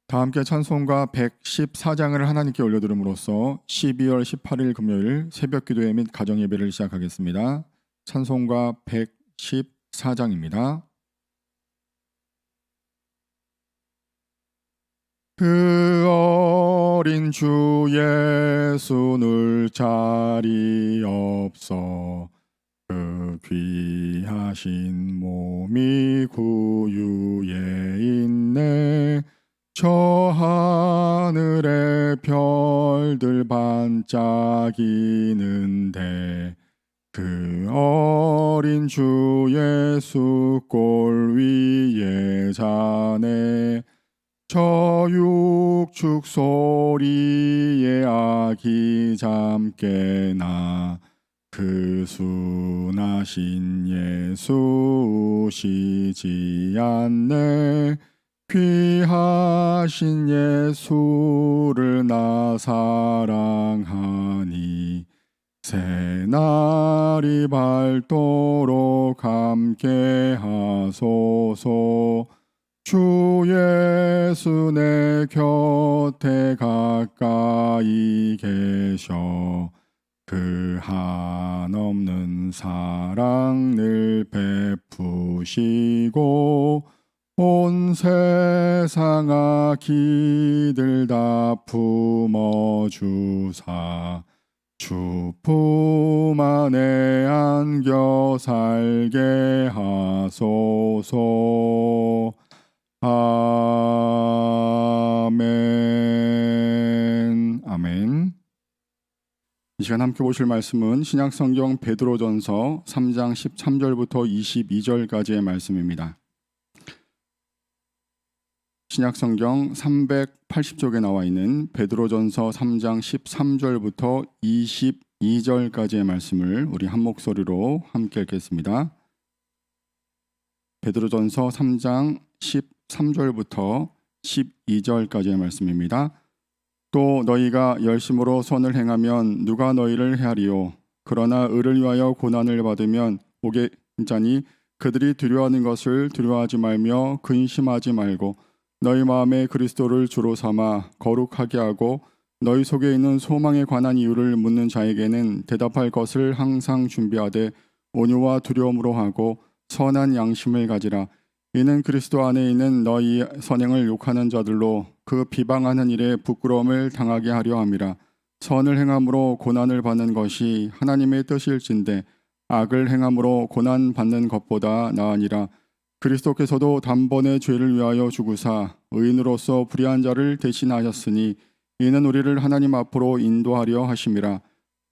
다 함께 찬송가 114장을 하나님께 올려드림으로써 12월 18일 금요일 새벽기도회 및 가정예배를 시작하겠습니다. 찬송가 114장입니다. 그 어린 주 예수 늘 자리 없어 그 귀하신 몸이 구유에 있네. 저 하늘의 별들 반짝이는데 그 어린 주 예수 골 위에 자네. 저 육축 소리에 아기 잠 깨나 그 순하신 예수 우시지 않네. 귀하신 예수를 나 사랑하니 새날이 밝도록 함께 하소서. 주 예수 내 곁에 가까이 계셔 그 한없는 사랑 늘 베푸시고 온 세상 악기들 다 품어주사 주 품 안에 안겨 살게 하소서. 아멘. 아멘. 이 시간 함께 보실 말씀은 신약성경 베드로전서 3장 13절부터 22절까지의 말씀입니다. 신약성경 380쪽에 나와 있는 베드로전서 3장 13절부터 22절까지의 말씀을 우리 한 목소리로 함께 읽겠습니다. 베드로전서 3장 13절부터 12절까지의 말씀입니다. 또 너희가 열심으로 선을 행하면 누가 너희를 해하리요. 그러나 의를 위하여 고난을 받으면 오게 자니 그들이 두려워하는 것을 두려워하지 말며 근심하지 말고 너희 마음에 그리스도를 주로 삼아 거룩하게 하고 너희 속에 있는 소망에 관한 이유를 묻는 자에게는 대답할 것을 항상 준비하되 온유와 두려움으로 하고 선한 양심을 가지라. 이는 그리스도 안에 있는 너희 선행을 욕하는 자들로 그 비방하는 일에 부끄러움을 당하게 하려 함이라. 선을 행함으로 고난을 받는 것이 하나님의 뜻일진데 악을 행함으로 고난 받는 것보다 나으니라. 그리스도께서도 단번에 죄를 위하여 죽으사 의인으로서 불의한 자를 대신하셨으니 이는 우리를 하나님 앞으로 인도하려 하심이라.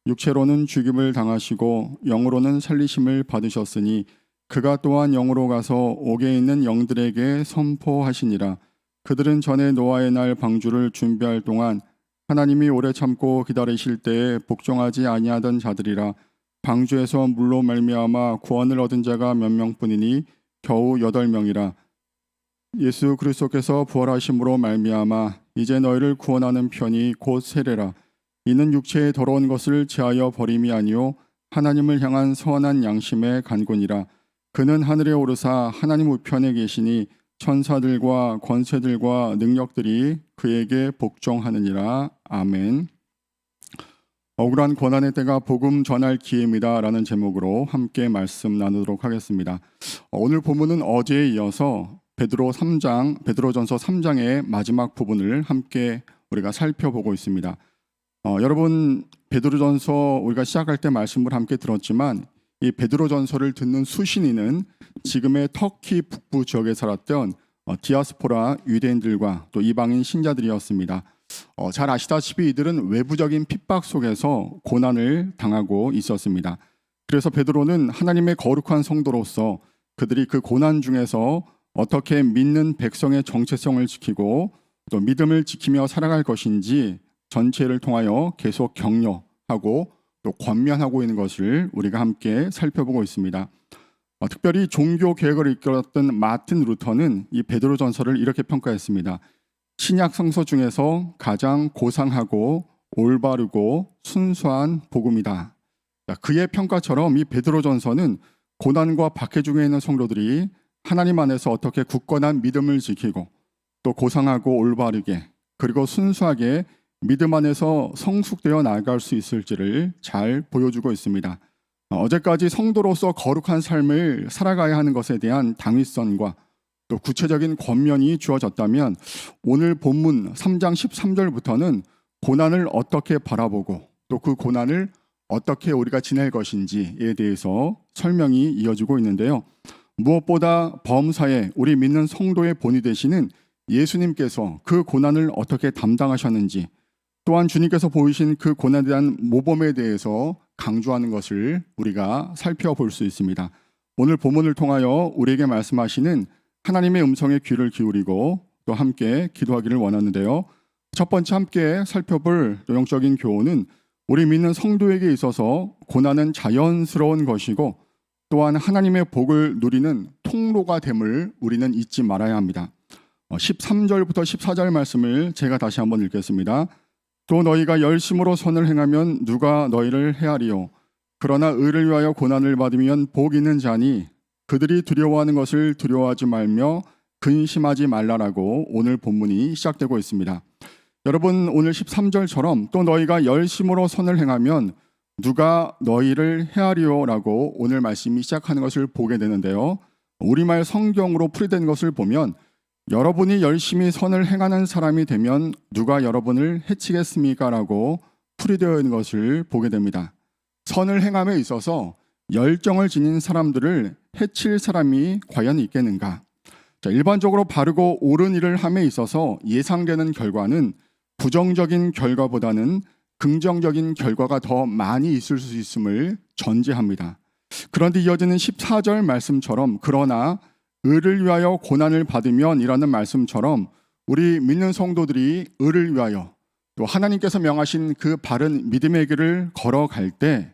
육체로는 죽임을 당하시고 영으로는 살리심을 받으셨으니 그가 또한 영으로 가서 옥에 있는 영들에게 선포하시니라. 그들은 전에 노아의 날 방주를 준비할 동안 하나님이 오래 참고 기다리실 때에 복종하지 아니하던 자들이라. 방주에서 물로 말미암아 구원을 얻은 자가 몇 명뿐이니 겨우 8명이라. 예수 그리스도께서 부활하심으로 말미암아 이제 너희를 구원하는 편이 곧 세례라. 이는 육체의 더러운 것을 제하여 버림이 아니요 하나님을 향한 선한 양심의 간군이라. 그는 하늘에 오르사 하나님 우편에 계시니 천사들과 권세들과 능력들이 그에게 복종하느니라. 아멘. 억울한 고난의 때가 복음 전할 기회입니다 라는 제목으로 함께 말씀 나누도록 하겠습니다. 오늘 본문은 어제에 이어서 베드로전서 3장의 마지막 부분을 함께 우리가 살펴보고 있습니다. 여러분 베드로전서 우리가 시작할 때 말씀을 함께 들었지만 이 베드로전서를 듣는 수신인은 지금의 터키 북부 지역에 살았던 디아스포라 유대인들과 또 이방인 신자들이었습니다. 잘 아시다시피 이들은 외부적인 핍박 속에서 고난을 당하고 있었습니다. 그래서 베드로는 하나님의 거룩한 성도로서 그들이 그 고난 중에서 어떻게 믿는 백성의 정체성을 지키고 또 믿음을 지키며 살아갈 것인지 전체를 통하여 계속 격려하고 또 권면하고 있는 것을 우리가 함께 살펴보고 있습니다. 특별히 종교 개혁을 이끌었던 마틴 루터는 이 베드로전서를 이렇게 평가했습니다. 신약 성서 중에서 가장 고상하고 올바르고 순수한 복음이다. 그의 평가처럼 이 베드로전서는 고난과 박해 중에 있는 성도들이 하나님 안에서 어떻게 굳건한 믿음을 지키고 또 고상하고 올바르게 그리고 순수하게 믿음 안에서 성숙되어 나아갈 수 있을지를 잘 보여주고 있습니다. 어제까지 성도로서 거룩한 삶을 살아가야 하는 것에 대한 당위성과 또 구체적인 권면이 주어졌다면 오늘 본문 3장 13절부터는 고난을 어떻게 바라보고 또 그 고난을 어떻게 우리가 지낼 것인지에 대해서 설명이 이어지고 있는데요. 무엇보다 범사에 우리 믿는 성도의 본이 되시는 예수님께서 그 고난을 어떻게 담당하셨는지, 또한 주님께서 보이신 그 고난에 대한 모범에 대해서 강조하는 것을 우리가 살펴볼 수 있습니다. 오늘 본문을 통하여 우리에게 말씀하시는 하나님의 음성에 귀를 기울이고 또 함께 기도하기를 원하는데요. 첫 번째 함께 살펴볼 영적인 교훈은 우리 믿는 성도에게 있어서 고난은 자연스러운 것이고 또한 하나님의 복을 누리는 통로가 됨을 우리는 잊지 말아야 합니다. 13절부터 14절 말씀을 제가 다시 한번 읽겠습니다. 또 너희가 열심으로 선을 행하면 누가 너희를 헤아리요. 그러나 의를 위하여 고난을 받으면 복 있는 자니 그들이 두려워하는 것을 두려워하지 말며 근심하지 말라라고 오늘 본문이 시작되고 있습니다. 여러분, 오늘 13절처럼 또 너희가 열심으로 선을 행하면 누가 너희를 헤아리요라고 오늘 말씀이 시작하는 것을 보게 되는데요. 우리말 성경으로 풀이된 것을 보면 여러분이 열심히 선을 행하는 사람이 되면 누가 여러분을 해치겠습니까? 라고 풀이되어 있는 것을 보게 됩니다. 선을 행함에 있어서 열정을 지닌 사람들을 해칠 사람이 과연 있겠는가? 일반적으로 바르고 옳은 일을 함에 있어서 예상되는 결과는 부정적인 결과보다는 긍정적인 결과가 더 많이 있을 수 있음을 전제합니다. 그런데 이어지는 14절 말씀처럼 그러나 의를 위하여 고난을 받으면 이라는 말씀처럼 우리 믿는 성도들이 의를 위하여 또 하나님께서 명하신 그 바른 믿음의 길을 걸어갈 때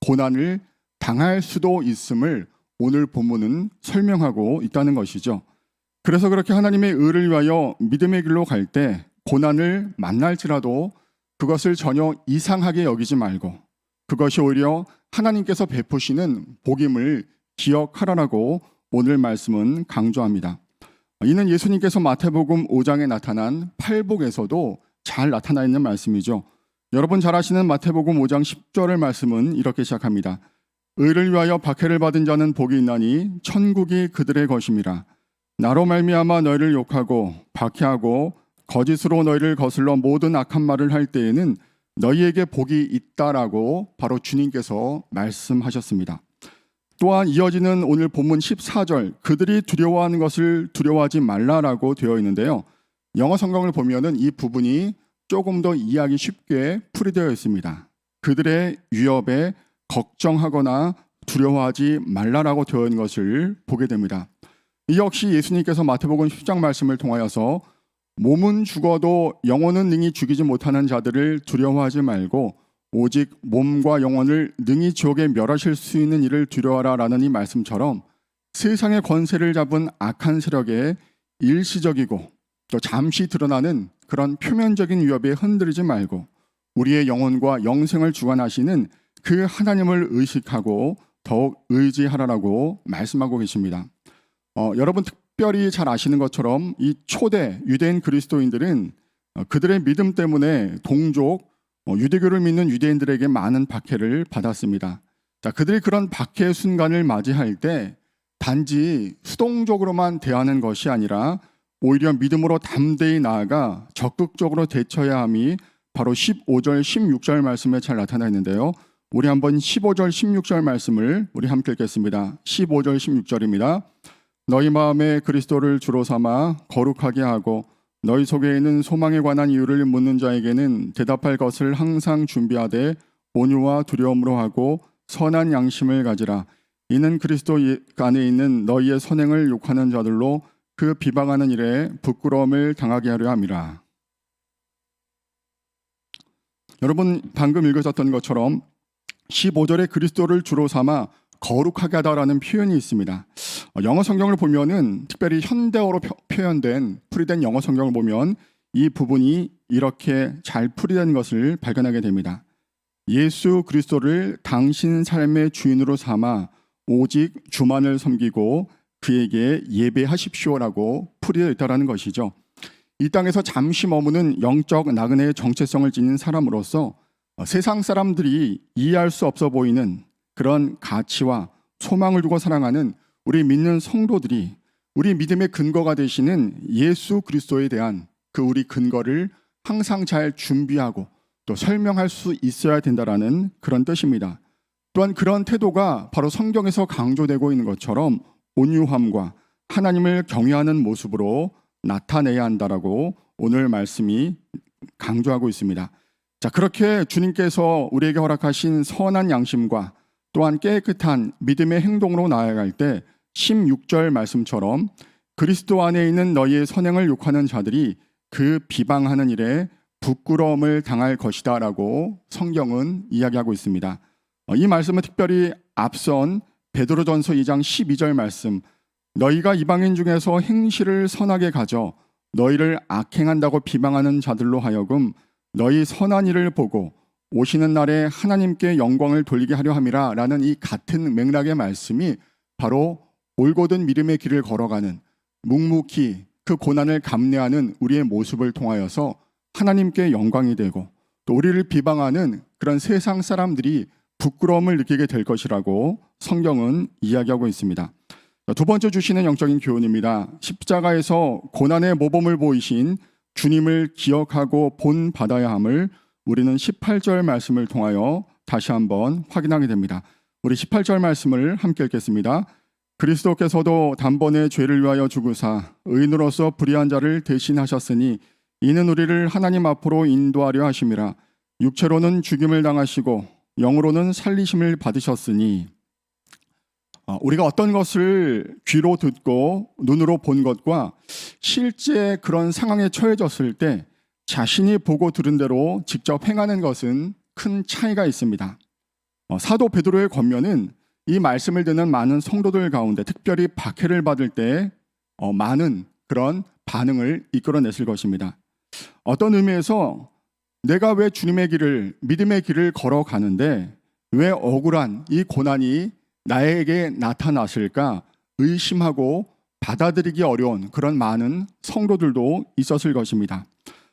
고난을 당할 수도 있음을 오늘 본문은 설명하고 있다는 것이죠. 그래서 그렇게 하나님의 의를 위하여 믿음의 길로 갈 때 고난을 만날지라도 그것을 전혀 이상하게 여기지 말고 그것이 오히려 하나님께서 베푸시는 복임을 기억하라라고 오늘 말씀은 강조합니다. 이는 예수님께서 마태복음 5장에 나타난 팔복에서도 잘 나타나 있는 말씀이죠. 여러분 잘 아시는 마태복음 5장 10절의 말씀은 이렇게 시작합니다. 의를 위하여 박해를 받은 자는 복이 있나니 천국이 그들의 것임이라. 나로 말미암아 너희를 욕하고 박해하고 거짓으로 너희를 거슬러 모든 악한 말을 할 때에는 너희에게 복이 있다라고 바로 주님께서 말씀하셨습니다. 또한 이어지는 오늘 본문 14절 그들이 두려워하는 것을 두려워하지 말라라고 되어 있는데요. 영어 성경을 보면은 이 부분이 조금 더 이해하기 쉽게 풀이되어 있습니다. 그들의 위협에 걱정하거나 두려워하지 말라라고 되어 있는 것을 보게 됩니다. 이 역시 예수님께서 마태복음 10장 말씀을 통하여서 몸은 죽어도 영혼은 능히 죽이지 못하는 자들을 두려워하지 말고 오직 몸과 영혼을 능히 지옥에 멸하실 수 있는 이를 두려워하라라는 이 말씀처럼 세상의 권세를 잡은 악한 세력에 일시적이고 또 잠시 드러나는 그런 표면적인 위협에 흔들리지 말고 우리의 영혼과 영생을 주관하시는 그 하나님을 의식하고 더욱 의지하라라고 말씀하고 계십니다. 여러분 특별히 잘 아시는 것처럼 이 초대 유대인 그리스도인들은 그들의 믿음 때문에 동족 유대교를 믿는 유대인들에게 많은 박해를 받았습니다. 자, 그들이 그런 박해의 순간을 맞이할 때 단지 수동적으로만 대하는 것이 아니라 오히려 믿음으로 담대히 나아가 적극적으로 대처해야 함이 바로 15절, 16절 말씀에 잘 나타나 있는데요. 우리 한번 15절, 16절 말씀을 우리 함께 읽겠습니다. 15절, 16절입니다. 너희 마음에 그리스도를 주로 삼아 거룩하게 하고 너희 속에 있는 소망에 관한 이유를 묻는 자에게는 대답할 것을 항상 준비하되 온유와 두려움으로 하고 선한 양심을 가지라. 이는 그리스도 안에 있는 너희의 선행을 욕하는 자들로 그 비방하는 일에 부끄러움을 당하게 하려 함이라. 여러분 방금 읽으셨던 것처럼 15절에 그리스도를 주로 삼아 거룩하게 하다라는 표현이 있습니다. 영어 성경을 보면은 특별히 현대어로 표현된 풀이된 영어 성경을 보면 이 부분이 이렇게 잘 풀이된 것을 발견하게 됩니다. 예수 그리스도를 당신 삶의 주인으로 삼아 오직 주만을 섬기고 그에게 예배하십시오라고 풀이되어 있다는 것이죠. 이 땅에서 잠시 머무는 영적 나그네의 정체성을 지닌 사람으로서 세상 사람들이 이해할 수 없어 보이는 그런 가치와 소망을 두고 살아가는 우리 믿는 성도들이 우리 믿음의 근거가 되시는 예수 그리스도에 대한 그 우리 근거를 항상 잘 준비하고 또 설명할 수 있어야 된다라는 그런 뜻입니다. 또한 그런 태도가 바로 성경에서 강조되고 있는 것처럼 온유함과 하나님을 경외하는 모습으로 나타내야 한다라고 오늘 말씀이 강조하고 있습니다. 자, 그렇게 주님께서 우리에게 허락하신 선한 양심과 또한 깨끗한 믿음의 행동으로 나아갈 때 16절 말씀처럼 그리스도 안에 있는 너희의 선행을 욕하는 자들이 그 비방하는 일에 부끄러움을 당할 것이다 라고 성경은 이야기하고 있습니다. 이 말씀은 특별히 앞선 베드로전서 2장 12절 말씀, 너희가 이방인 중에서 행실을 선하게 가져 너희를 악행한다고 비방하는 자들로 하여금 너희 선한 일을 보고 오시는 날에 하나님께 영광을 돌리게 하려 함이라 라는 이 같은 맥락의 말씀이 바로 올곧은 믿음의 길을 걸어가는 묵묵히 그 고난을 감내하는 우리의 모습을 통하여서 하나님께 영광이 되고 또 우리를 비방하는 그런 세상 사람들이 부끄러움을 느끼게 될 것이라고 성경은 이야기하고 있습니다. 두 번째 주시는 영적인 교훈입니다. 십자가에서 고난의 모범을 보이신 주님을 기억하고 본받아야 함을 우리는 18절 말씀을 통하여 다시 한번 확인하게 됩니다. 우리 18절 말씀을 함께 읽겠습니다. 그리스도께서도 단번에 죄를 위하여 죽으사 의인으로서 불의한 자를 대신하셨으니 이는 우리를 하나님 앞으로 인도하려 하심이라. 육체로는 죽임을 당하시고 영으로는 살리심을 받으셨으니 우리가 어떤 것을 귀로 듣고 눈으로 본 것과 실제 그런 상황에 처해졌을 때 자신이 보고 들은 대로 직접 행하는 것은 큰 차이가 있습니다. 사도 베드로의 권면은 이 말씀을 듣는 많은 성도들 가운데 특별히 박해를 받을 때 많은 그런 반응을 이끌어냈을 것입니다. 어떤 의미에서 내가 왜 주님의 길을, 믿음의 길을 걸어가는데 왜 억울한 이 고난이 나에게 나타났을까 의심하고 받아들이기 어려운 그런 많은 성도들도 있었을 것입니다.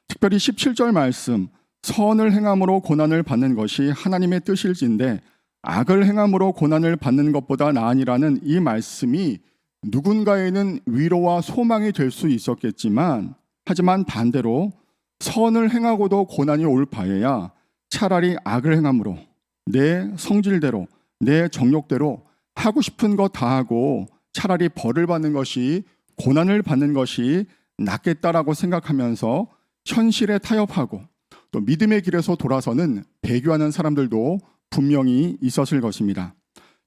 특별히 17절 말씀, 선을 행함으로 고난을 받는 것이 하나님의 뜻일진데 악을 행함으로 고난을 받는 것보다 나으니라는 이 말씀이 누군가에는 위로와 소망이 될 수 있었겠지만 하지만 반대로 선을 행하고도 고난이 올 바에야 차라리 악을 행함으로 내 성질대로 내 정욕대로 하고 싶은 것 다 하고 차라리 벌을 받는 것이 고난을 받는 것이 낫겠다라고 생각하면서 현실에 타협하고 또 믿음의 길에서 돌아서는 배교하는 사람들도 분명히 있었을 것입니다.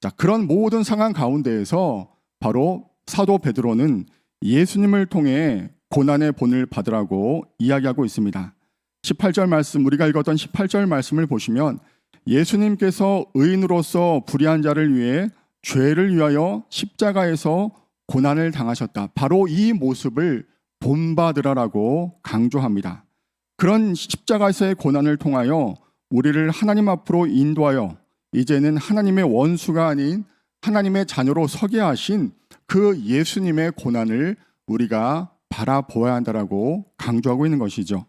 자, 그런 모든 상황 가운데에서 바로 사도 베드로는 예수님을 통해 고난의 본을 받으라고 이야기하고 있습니다. 18절 말씀, 우리가 읽었던 18절 말씀을 보시면 예수님께서 의인으로서 불의한 자를 위해 죄를 위하여 십자가에서 고난을 당하셨다. 바로 이 모습을 본받으라라고 강조합니다. 그런 십자가에서의 고난을 통하여 우리를 하나님 앞으로 인도하여 이제는 하나님의 원수가 아닌 하나님의 자녀로 서게 하신 그 예수님의 고난을 우리가 바라보아야 한다라고 강조하고 있는 것이죠.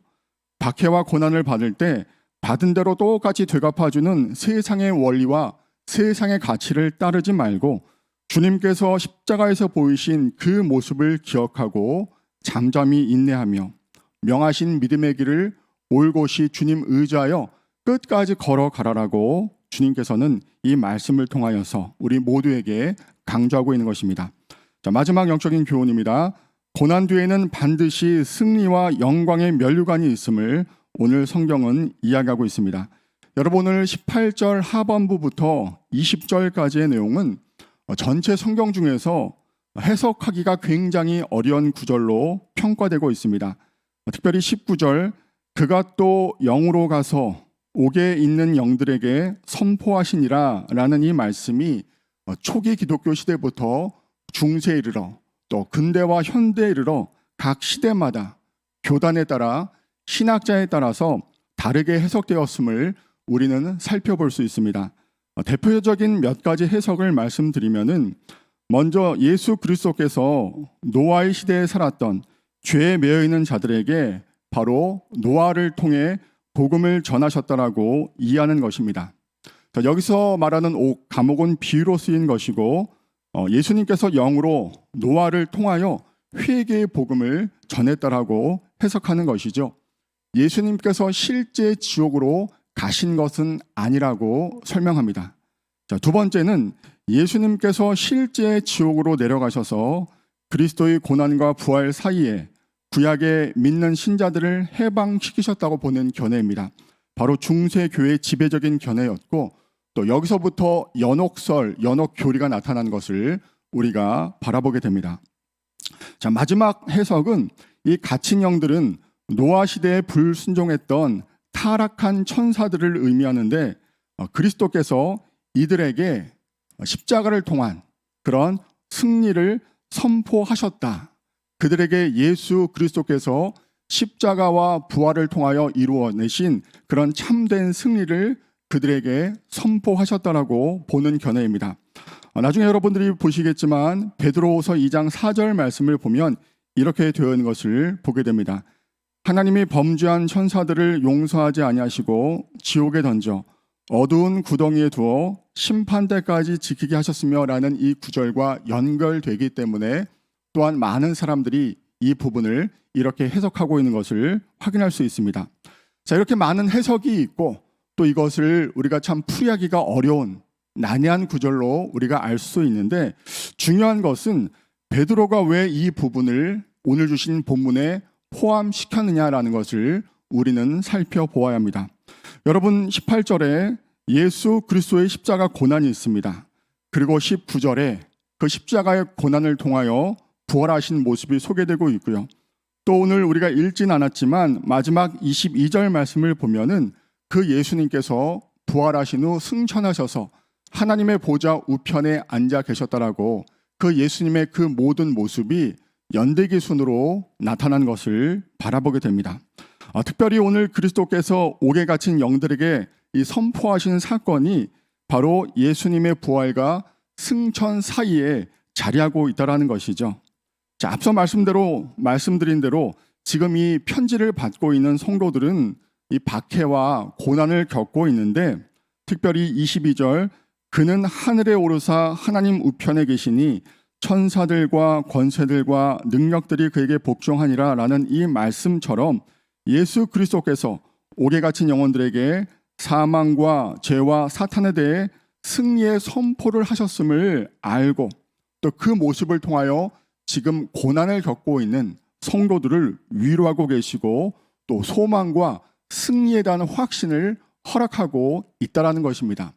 박해와 고난을 받을 때 받은 대로 똑같이 되갚아주는 세상의 원리와 세상의 가치를 따르지 말고 주님께서 십자가에서 보이신 그 모습을 기억하고 잠잠히 인내하며 명하신 믿음의 길을 올곧이 주님 의지하여 끝까지 걸어가라라고 주님께서는 이 말씀을 통하여서 우리 모두에게 강조하고 있는 것입니다. 자, 마지막 영적인 교훈입니다. 고난 뒤에는 반드시 승리와 영광의 면류관이 있음을 오늘 성경은 이야기하고 있습니다. 여러분, 오늘 18절 하반부부터 20절까지의 내용은 전체 성경 중에서 해석하기가 굉장히 어려운 구절로 평가되고 있습니다. 특별히 19절, 그가 또 영으로 가서 옥에 있는 영들에게 선포하시니라 라는 이 말씀이 초기 기독교 시대부터 중세에 이르러 또 근대와 현대에 이르러 각 시대마다 교단에 따라 신학자에 따라서 다르게 해석되었음을 우리는 살펴볼 수 있습니다. 대표적인 몇 가지 해석을 말씀드리면은 먼저 예수 그리스도께서 노아의 시대에 살았던 죄에 매여 있는 자들에게 바로 노아를 통해 복음을 전하셨다라고 이해하는 것입니다. 자, 여기서 말하는 옥, 감옥은 비유로 쓰인 것이고 예수님께서 영으로 노아를 통하여 회개의 복음을 전했다라고 해석하는 것이죠. 예수님께서 실제 지옥으로 가신 것은 아니라고 설명합니다. 자, 두 번째는 예수님께서 실제 지옥으로 내려가셔서 그리스도의 고난과 부활 사이에 구약에 믿는 신자들을 해방시키셨다고 보는 견해입니다. 바로 중세교회의 지배적인 견해였고 또 여기서부터 연옥설, 연옥교리가 나타난 것을 우리가 바라보게 됩니다. 자, 마지막 해석은 이 갇힌 영들은 노아 시대에 불순종했던 타락한 천사들을 의미하는데 그리스도께서 이들에게 십자가를 통한 그런 승리를 선포하셨다. 그들에게 예수 그리스도께서 십자가와 부활을 통하여 이루어내신 그런 참된 승리를 그들에게 선포하셨다라고 보는 견해입니다. 나중에 여러분들이 보시겠지만 베드로후서 2장 4절 말씀을 보면 이렇게 되어 있는 것을 보게 됩니다. 하나님이 범죄한 천사들을 용서하지 아니하시고 지옥에 던져 어두운 구덩이에 두어 심판대까지 지키게 하셨으며 라는 이 구절과 연결되기 때문에 또한 많은 사람들이 이 부분을 이렇게 해석하고 있는 것을 확인할 수 있습니다. 자, 이렇게 많은 해석이 있고 또 이것을 우리가 참 풀이하기가 어려운 난해한 구절로 우리가 알 수 있는데 중요한 것은 베드로가 왜 이 부분을 오늘 주신 본문에 포함시켰느냐라는 것을 우리는 살펴보아야 합니다. 여러분 18절에 예수 그리스도의 십자가 고난이 있습니다. 그리고 19절에 그 십자가의 고난을 통하여 부활하신 모습이 소개되고 있고요. 또 오늘 우리가 읽진 않았지만 마지막 22절 말씀을 보면은 그 예수님께서 부활하신 후 승천하셔서 하나님의 보좌 우편에 앉아 계셨다라고 그 예수님의 그 모든 모습이 연대기순으로 나타난 것을 바라보게 됩니다. 특별히 오늘 그리스도께서 옥에 갇힌 영들에게 이 선포하신 사건이 바로 예수님의 부활과 승천 사이에 자리하고 있다라는 것이죠. 자, 앞서 말씀드린 대로 지금 이 편지를 받고 있는 성도들은 이 박해와 고난을 겪고 있는데 특별히 22절 그는 하늘에 오르사 하나님 우편에 계시니 천사들과 권세들과 능력들이 그에게 복종하니라 라는 이 말씀처럼 예수 그리스도께서 옥에 갇힌 영혼들에게 사망과 죄와 사탄에 대해 승리의 선포를 하셨음을 알고 또 그 모습을 통하여 지금 고난을 겪고 있는 성도들을 위로하고 계시고 또 소망과 승리에 대한 확신을 허락하고 있다라는 것입니다.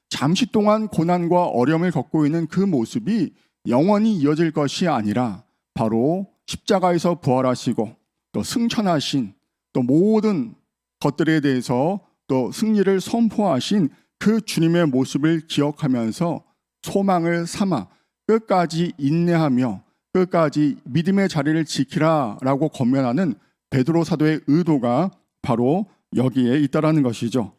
잠시 동안 고난과 어려움을 겪고 있는 그 모습이 영원히 이어질 것이 아니라 바로 십자가에서 부활하시고 또 승천하신 또 모든 것들에 대해서 또 승리를 선포하신 그 주님의 모습을 기억하면서 소망을 삼아 끝까지 인내하며 끝까지 믿음의 자리를 지키라라고 권면하는 베드로 사도의 의도가 바로 여기에 있다라는 것이죠.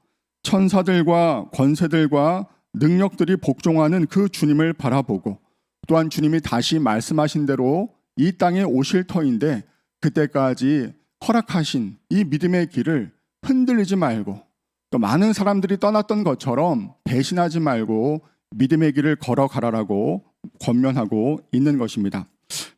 천사들과 권세들과 능력들이 복종하는 그 주님을 바라보고 또한 주님이 다시 말씀하신 대로 이 땅에 오실 터인데 그때까지 허락하신 이 믿음의 길을 흔들리지 말고 또 많은 사람들이 떠났던 것처럼 배신하지 말고 믿음의 길을 걸어가라라고 권면하고 있는 것입니다.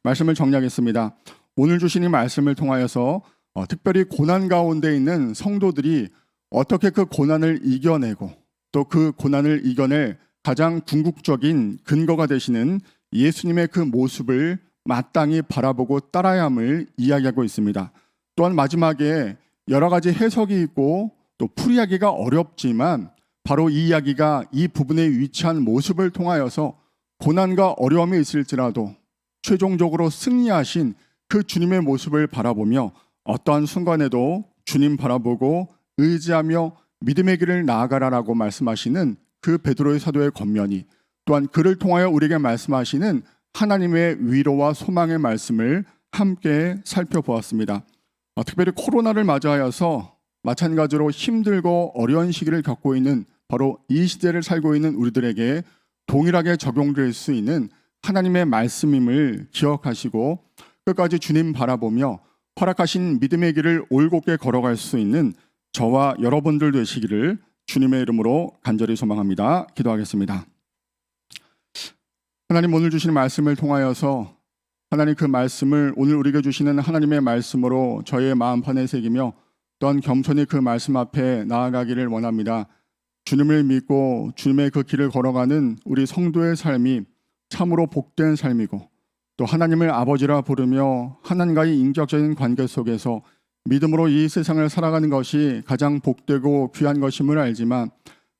말씀을 정리하겠습니다. 오늘 주신 이 말씀을 통하여서 특별히 고난 가운데 있는 성도들이 어떻게 그 고난을 이겨내고 또 그 고난을 이겨낼 가장 궁극적인 근거가 되시는 예수님의 그 모습을 마땅히 바라보고 따라야 함을 이야기하고 있습니다. 또한 마지막에 여러 가지 해석이 있고 또 풀이하기가 어렵지만 바로 이 이야기가 이 부분에 위치한 모습을 통하여서 고난과 어려움이 있을지라도 최종적으로 승리하신 그 주님의 모습을 바라보며 어떠한 순간에도 주님 바라보고 의지하며 믿음의 길을 나아가라라고 말씀하시는 그 베드로의 사도의 권면이 또한 그를 통하여 우리에게 말씀하시는 하나님의 위로와 소망의 말씀을 함께 살펴보았습니다. 특별히 코로나를 맞이하여서 마찬가지로 힘들고 어려운 시기를 겪고 있는 바로 이 시대를 살고 있는 우리들에게 동일하게 적용될 수 있는 하나님의 말씀임을 기억하시고 끝까지 주님 바라보며 허락하신 믿음의 길을 올곧게 걸어갈 수 있는 저와 여러분들 되시기를 주님의 이름으로 간절히 소망합니다. 기도하겠습니다. 하나님, 오늘 주시는 말씀을 통하여서 하나님 그 말씀을 오늘 우리에게 주시는 하나님의 말씀으로 저의 마음판에 새기며 또한 겸손히 그 말씀 앞에 나아가기를 원합니다. 주님을 믿고 주님의 그 길을 걸어가는 우리 성도의 삶이 참으로 복된 삶이고, 또 하나님을 아버지라 부르며 하나님과의 인격적인 관계 속에서 믿음으로 이 세상을 살아가는 것이 가장 복되고 귀한 것임을 알지만,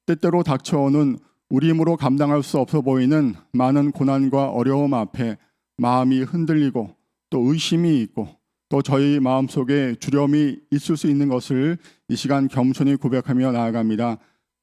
때때로 닥쳐오는 우리 힘으로 감당할 수 없어 보이는 많은 고난과 어려움 앞에 마음이 흔들리고 또 의심이 있고 또 저희 마음속에 두려움이 있을 수 있는 것을 이 시간 겸손히 고백하며 나아갑니다.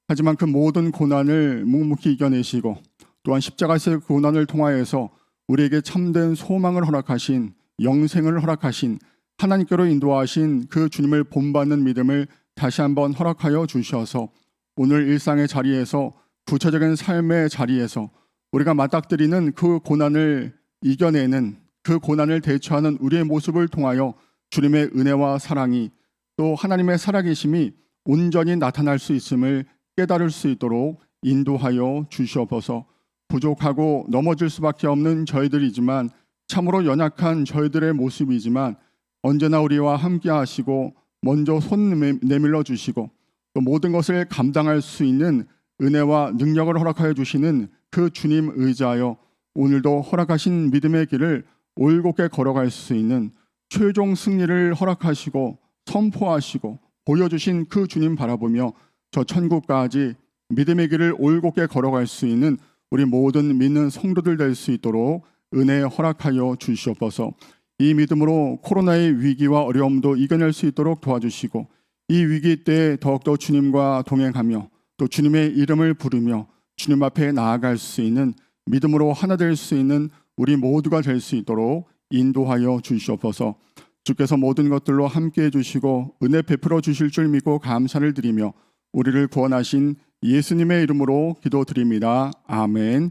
하지만 그 모든 고난을 묵묵히 이겨내시고 또한 십자가에서의 고난을 통하여서 우리에게 참된 소망을 허락하신, 영생을 허락하신, 하나님께로 인도하신 그 주님을 본받는 믿음을 다시 한번 허락하여 주셔서 오늘 일상의 자리에서, 구체적인 삶의 자리에서 우리가 맞닥뜨리는 그 고난을 이겨내는, 그 고난을 대처하는 우리의 모습을 통하여 주님의 은혜와 사랑이, 또 하나님의 살아계심이 온전히 나타날 수 있음을 깨달을 수 있도록 인도하여 주시옵소서. 부족하고 넘어질 수밖에 없는 저희들이지만, 참으로 연약한 저희들의 모습이지만 언제나 우리와 함께 하시고 먼저 손 내밀어 주시고 또 모든 것을 감당할 수 있는 은혜와 능력을 허락하여 주시는 그 주님 의지하여 오늘도 허락하신 믿음의 길을 올곧게 걸어갈 수 있는 최종 승리를 허락하시고 선포하시고 보여주신 그 주님 바라보며 저 천국까지 믿음의 길을 올곧게 걸어갈 수 있는 우리 모든 믿는 성도들 될 수 있도록 은혜 허락하여 주시옵소서. 이 믿음으로 코로나의 위기와 어려움도 이겨낼 수 있도록 도와주시고, 이 위기 때 더욱더 주님과 동행하며 또 주님의 이름을 부르며 주님 앞에 나아갈 수 있는, 믿음으로 하나 될 수 있는 우리 모두가 될 수 있도록 인도하여 주시옵소서. 주께서 모든 것들로 함께해 주시고 은혜 베풀어 주실 줄 믿고 감사를 드리며 우리를 구원하신 예수님의 이름으로 기도드립니다. 아멘.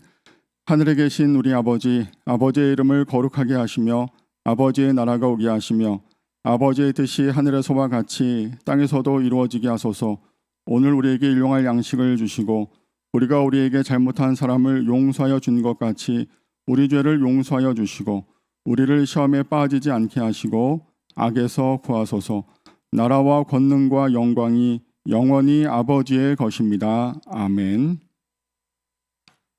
하늘에 계신 우리 아버지, 아버지의 이름을 거룩하게 하시며 아버지의 나라가 오게 하시며 아버지의 뜻이 하늘에서와 같이 땅에서도 이루어지게 하소서. 오늘 우리에게 일용할 양식을 주시고 우리가 우리에게 잘못한 사람을 용서하여 준 것 같이 우리 죄를 용서하여 주시고 우리를 시험에 빠지지 않게 하시고 악에서 구하소서. 나라와 권능과 영광이 영원히 아버지의 것입니다. 아멘.